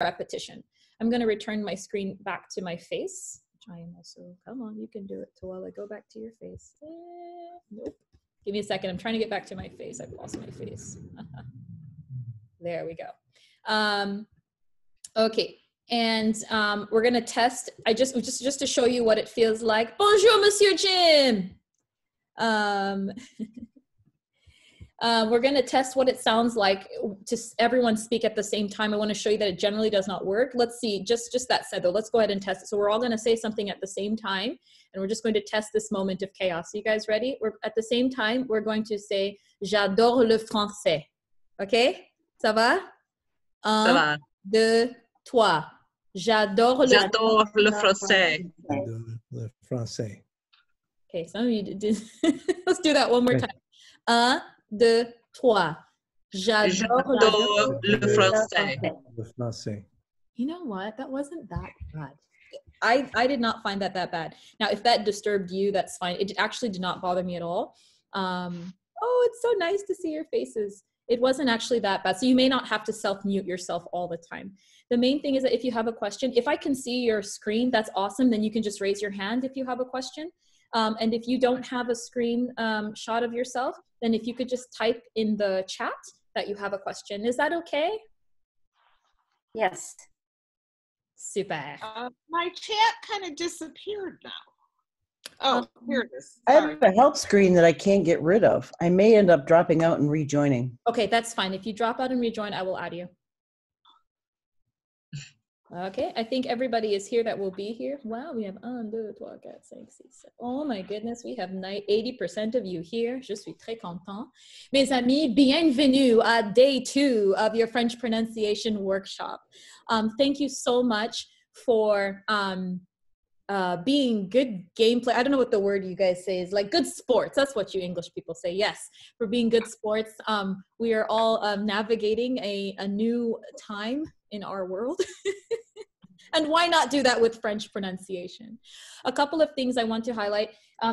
repetition. I'm going to return my screen back to my face, which I am also, come on, you can do it, Tuala, go back to your face. Nope. Give me a second. I'm trying to get back to my face. I've lost my face. There we go. Okay. And we're going to test. Just to show you what it feels like. Bonjour, Monsieur Jim. We're going to test what it sounds like to everyone speak at the same time. I want to show you that it generally does not work. Let's see, just that said though, let's go ahead and test it. So we're all going to say something at the same time, and we're just going to test this moment of chaos. So you guys ready? We're at the same time, we're going to say, j'adore le français. Okay? Ça va? Ça va. Deux, trois. J'adore le français. Le français. Okay, some of you did. Let's do that one more time. Un, deux, trois. J'adore le français. Le français. You know what? That wasn't that bad. I did not find that bad. Now, if that disturbed you, that's fine. It actually did not bother me at all. Oh, it's so nice to see your faces. It wasn't actually that bad. So you may not have to self-mute yourself all the time. The main thing is that if you have a question, if I can see your screen, that's awesome. Then you can just raise your hand if you have a question. And if you don't have a screen shot of yourself, then if you could just type in the chat that you have a question. Is that okay? Yes. Super. My chat kind of disappeared now. Oh, here it is. I have a help screen that I can't get rid of. I may end up dropping out and rejoining. Okay, that's fine. If you drop out and rejoin, I will add you. Okay, I think everybody is here that will be here. Wow, we have 1, 2, 3, 4, 5, 6, 7. Oh my goodness, we have 80% of you here. Je suis très content. Mes amis, bienvenue à day 2 of your French pronunciation workshop. Thank you so much for being good gameplay. I don't know what the word you guys say is, like good sports. That's what you English people say. Yes, for being good sports. We are all navigating a new time in our world. And why not do that with French pronunciation? A couple of things I want to highlight.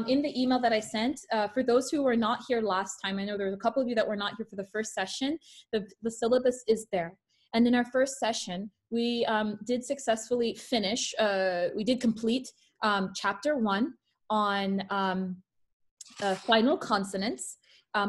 In the email that I sent, for those who were not here last time, I know there was a couple of you that were not here for the first session, the syllabus is there. And in our first session, we did successfully finish, we did complete chapter 1 on final consonants.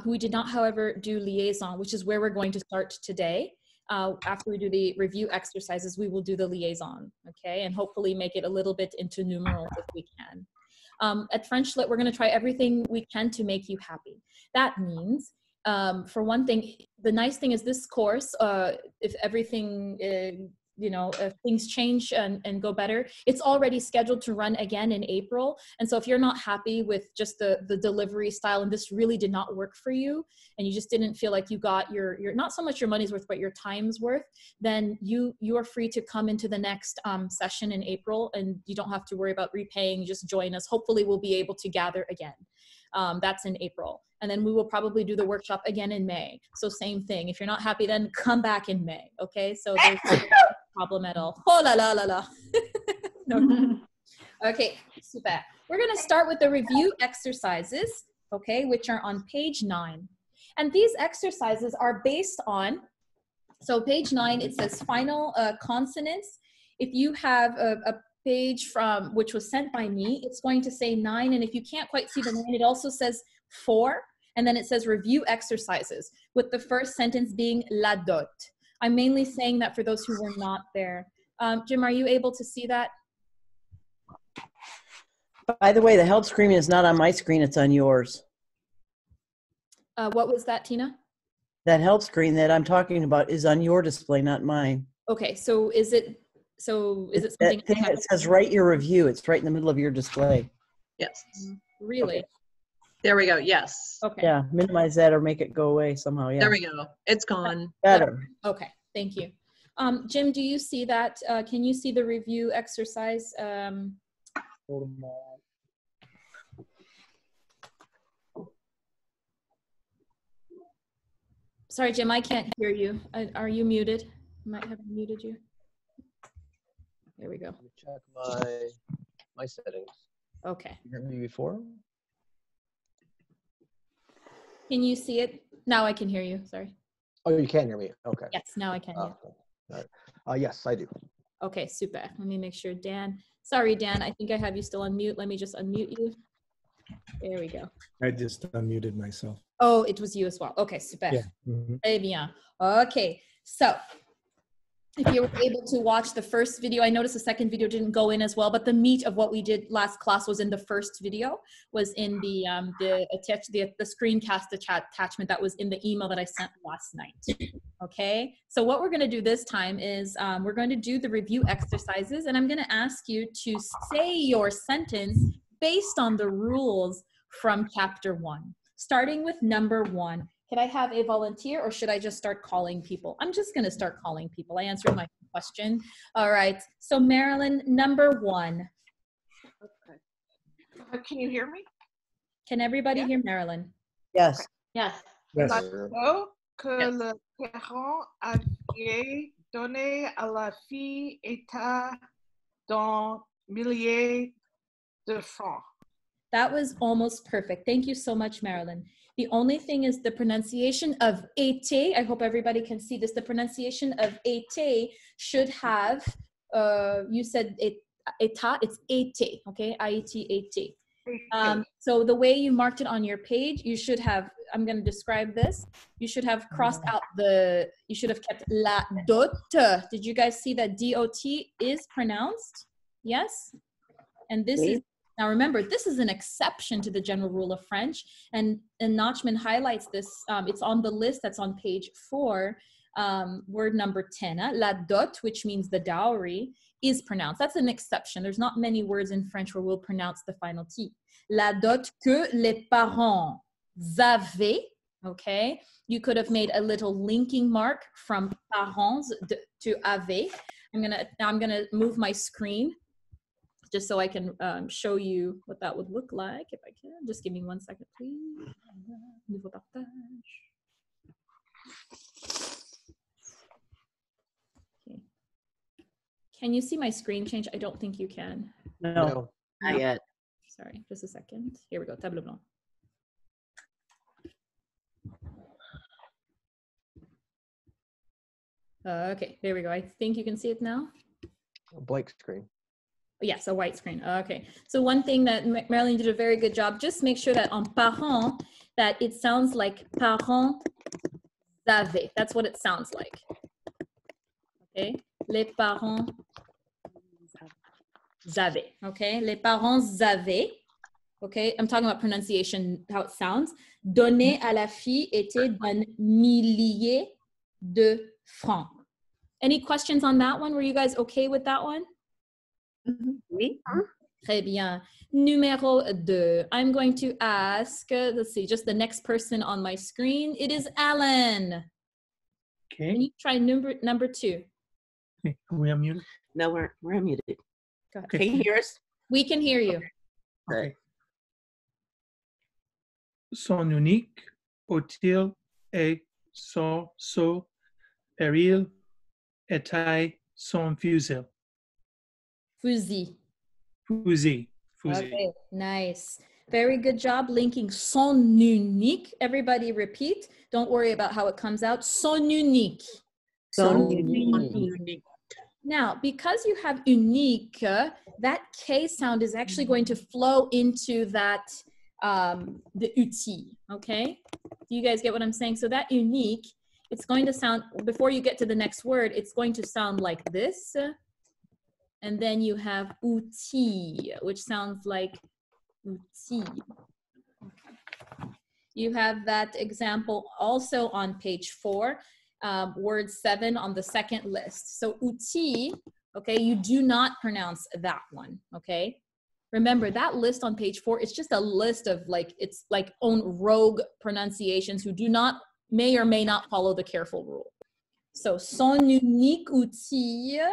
We did not, however, do liaison, which is where we're going to start today. After we do the review exercises, we will do the liaison, okay? And hopefully make it a little bit into numerals if we can. At French Lit, we're gonna try everything we can to make you happy. That means, for one thing, the nice thing is this course, if everything, if things change and go better, it's already scheduled to run again in April. And so if you're not happy with just the delivery style, and this really did not work for you, and you just didn't feel like you got your not so much your money's worth, but your time's worth, then you are free to come into the next session in April, and you don't have to worry about repaying. Just join us. Hopefully we'll be able to gather again. That's in April. And then we will probably do the workshop again in May. So same thing. If you're not happy, then come back in May. Okay. So there's no problem at all. Oh la la la la. No. Okay. Super. We're going to start with the review exercises. Okay. Which are on page 9. And these exercises are based on, so page 9, it says final consonants. If you have a page from which was sent by me, it's going to say 9, and if you can't quite see the 9, it also says 4, and then it says review exercises, with the first sentence being la dot. I'm mainly saying that for those who were not there. Jim, are you able to see that? By the way, the help screen is not on my screen, it's on yours. What was that, Tina? That help screen that I'm talking about is on your display, not mine. Okay, so is it something that thing that says write your review? It's right in the middle of your display. Yes. Really? Okay. There we go. Yes. Okay. Yeah, minimize that or make it go away somehow. Yeah. There we go. It's gone. Better. Okay, thank you. Jim, do you see that? Can you see the review exercise? Sorry, Jim, I can't hear you. Are you muted? I might have muted you. There we go. Let me check my settings. Okay. You heard me before? Can you see it? Now I can hear you. Sorry. Oh, you can hear me. Okay. Yes, now I can. Yeah. Yes, I do. Okay, super. Let me make sure Dan. Sorry, Dan. I think I have you still on mute. Let me just unmute you. There we go. I just unmuted myself. Oh, it was you as well. Okay, super. Yeah. Mhm. Très bien. Okay, so if you were able to watch the first video, I noticed the second video didn't go in as well, but the meat of what we did last class was in the first video, was in the screencast attachment that was in the email that I sent last night. Okay, so what we're going to do this time is we're going to do the review exercises, and I'm going to ask you to say your sentence based on the rules from chapter 1, starting with number 1. Can I have a volunteer, or should I just start calling people? I'm just going to start calling people. I answered my question. All right. So Marilyn, number 1. Okay. Can you hear me? Can everybody Yeah. hear Marilyn? Yes. Yes. Yes. L'anneau que le parent avait donné à la fille était d'un millier de francs. That was almost perfect. Thank you so much, Marilyn. The only thing is the pronunciation of été. I hope everybody can see this. The pronunciation of été should have, you said état, it's été, okay? I-E-T, été. So the way you marked it on your page, you should have, I'm going to describe this. You should have crossed out you should have kept la dot. Did you guys see that D-O-T is pronounced? Yes? And this is, now remember, this is an exception to the general rule of French, and Notchman highlights this. It's on the list that's on page 4, word number 10. La dot, which means the dowry, is pronounced. That's an exception. There's not many words in French where we'll pronounce the final T. La dot que les parents avaient, okay? You could have made a little linking mark from parents to avait. I'm gonna move my screen just so I can show you what that would look like, if I can. Just give me 1 second, please. Nouveau partage. Okay. Can you see my screen change? I don't think you can. No, not yet. Sorry, just a second. Here we go, tableau blanc. Okay, there we go. I think you can see it now. A blank screen. Yes, a white screen. Okay. So one thing that Marilyn did a very good job, just make sure that on parents, that it sounds like parents avaient. That's what it sounds like. Okay. Les parents avaient. Okay. Les parents avaient. Okay. I'm talking about pronunciation, how it sounds. Donné à la fille était d'un millier de francs. Any questions on that one? Were you guys okay with that one? Oui. Très bien. Numéro 2. I'm going to ask, let's see, just the next person on my screen. It is Alan. Okay. Can you try number 2? Okay. Are we unmuted? No, we're unmuted. Go ahead. Can you hear us? We can hear you. Okay. Son unique, utile et son péril était son fusil. Fusil. Fusil. Okay, nice. Very good job linking son unique. Everybody repeat. Don't worry about how it comes out. Son unique. Son unique. Now, because you have unique, that K sound is actually going to flow into that, the uti, okay? Do you guys get what I'm saying? So that unique, it's going to sound, before you get to the next word, it's going to sound like this. And then you have outil, which sounds like outil. You have that example also on page 4, word 7 on the second list. So outil, okay, you do not pronounce that one, okay? Remember that list on page 4, it's just a list of like, it's like own rogue pronunciations who do not, may or may not follow the careful rule. So son unique outil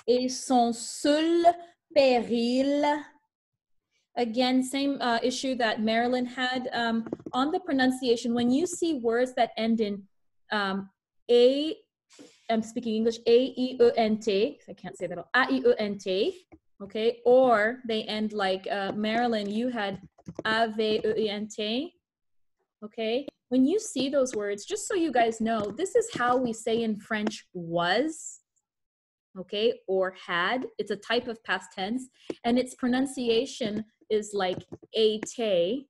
et son seul péril. Again, same issue that Marilyn had on the pronunciation. When you see words that end in A, I'm speaking English, A-E-E-N-T, I can't say that, A-E-E-N-T, okay? Or they end like Marilyn, you had A-V-E-N-T, okay? when you see those words, just so you guys know, this is how we say in French was, okay, or had. It's a type of past tense, and its pronunciation is like été,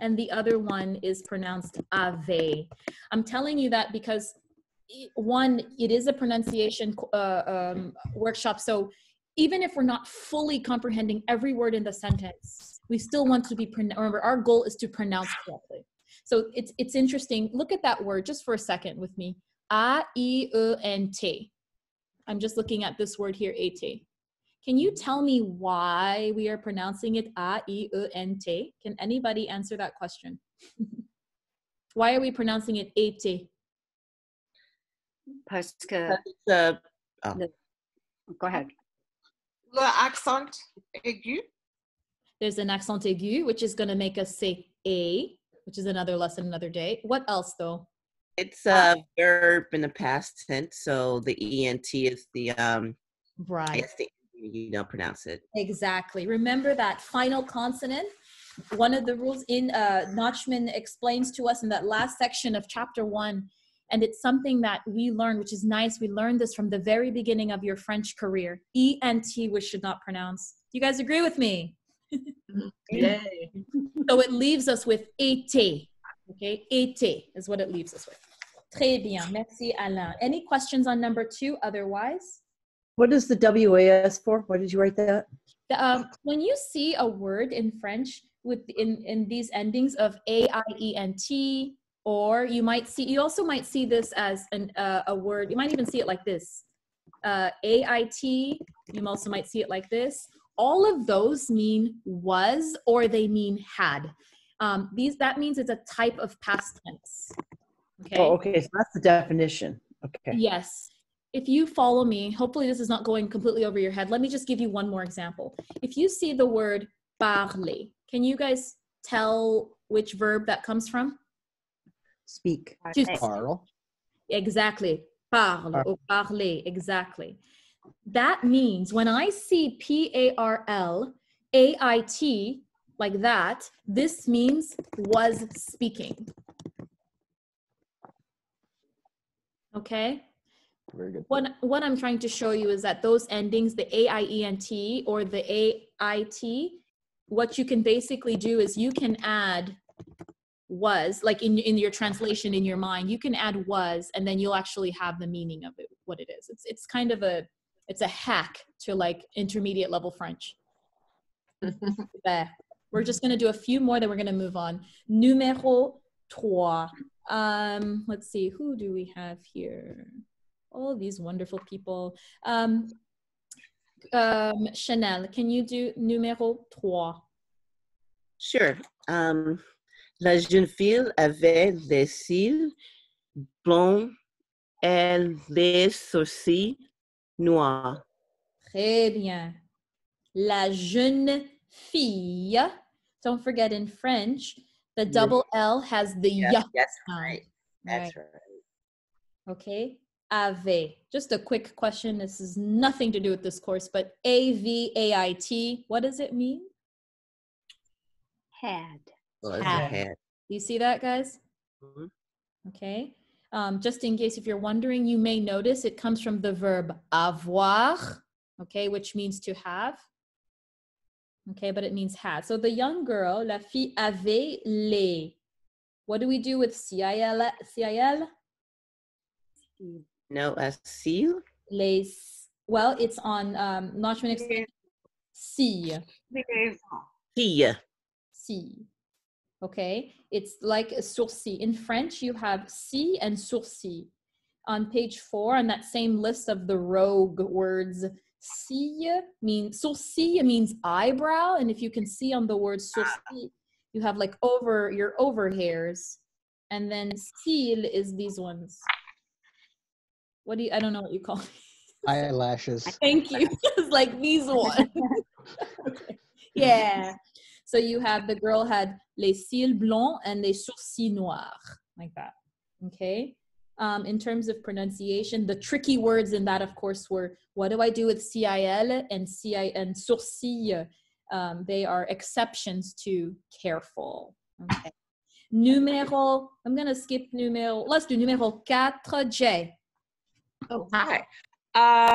and the other one is pronounced avait. I'm telling you that because one, it is a pronunciation workshop, so even if we're not fully comprehending every word in the sentence, we still want to be, remember, our goal is to pronounce correctly. So it's interesting. Look at that word just for a second with me. A-I-E-N-T. I'm just looking at this word here, été. Can you tell me why we are pronouncing it A-I-E-N-T? Can anybody answer that question? Why are we pronouncing it été? Parce que, Oh. go ahead. Le accent aigu. There's an accent aigu, which is going to make us say a, which is another lesson another day. What else though? It's a verb in the past tense, so the ENT is the I Right. guess you don't pronounce it. Exactly. Remember that final consonant. One of the rules in Notchman explains to us in that last section of chapter 1, and it's something that we learned, which is nice. We learned this from the very beginning of your French career. ENT we should not pronounce. You guys agree with me? Yay. So it leaves us with été. Okay, été is what it leaves us with. Très bien. Merci, Alain. Any questions on number 2 otherwise? What is the WAS for? Why did you write that? When you see a word in French with in these endings of AIENT, or you also might see this as a word, you might even see it like this, AIT, you also might see it like this. All of those mean was, or they mean had. That means it's a type of past tense. Okay. Oh, okay. So that's the definition. Okay. Yes. If you follow me, hopefully this is not going completely over your head. Let me just give you one more example. If you see the word parler, can you guys tell which verb that comes from? Speak. To Parle. exactly. Parle or parler, exactly. That means when I see PARLAIT like that, this means was speaking. Okay? Very good. What I'm trying to show you is that those endings, the AIENT or the AIT, what you can basically do is you can add was, like in your translation in your mind, you can add was, and then you'll actually have the meaning of it, what it is. It's kind of it's a hack to like intermediate level French. There. We're just going to do a few more, then we're going to move on. Numéro 3. Let's see, who do we have here? All these wonderful people. Chanel, can you do numéro 3? Sure. La jeune fille avait les cils blonds et les sourcils noirs. Très bien. La jeune fille. Don't forget in French, the double L has the Yes, y that's sound. right. That's right. Okay. Avait. Just a quick question. This has nothing to do with this course, but AVAIT, what does it mean? Had. Well, it's a Had. had. Do you see that, guys? Mhm. Okay. Just in case if you're wondering, you may notice it comes from the verb avoir, okay, which means to have. Okay, but it means had. So the young girl, la fille avait les. What do we do with CIL? CIL? No, a seal? Les. Well, it's on Notchman explained. Si. Fille. Si. Okay, it's like a sourcil. In French, you have si and sourcil. On page 4, on that same list of the rogue words, sourcil means eyebrow, and if you can see on the word sourcil, you have like your over hairs, and then cils is these ones. I don't know what you call it. Eyelashes. Thank you. It's like these ones. Okay. Yeah. So you have, the girl had les cils blonds and les sourcils noirs, like that. Okay. In terms of pronunciation, the tricky words in that, of course, were what do I do with CIL and sourcil? They are exceptions to careful. Okay. I'm going to skip let's do numéro 4, J. Oh, hi.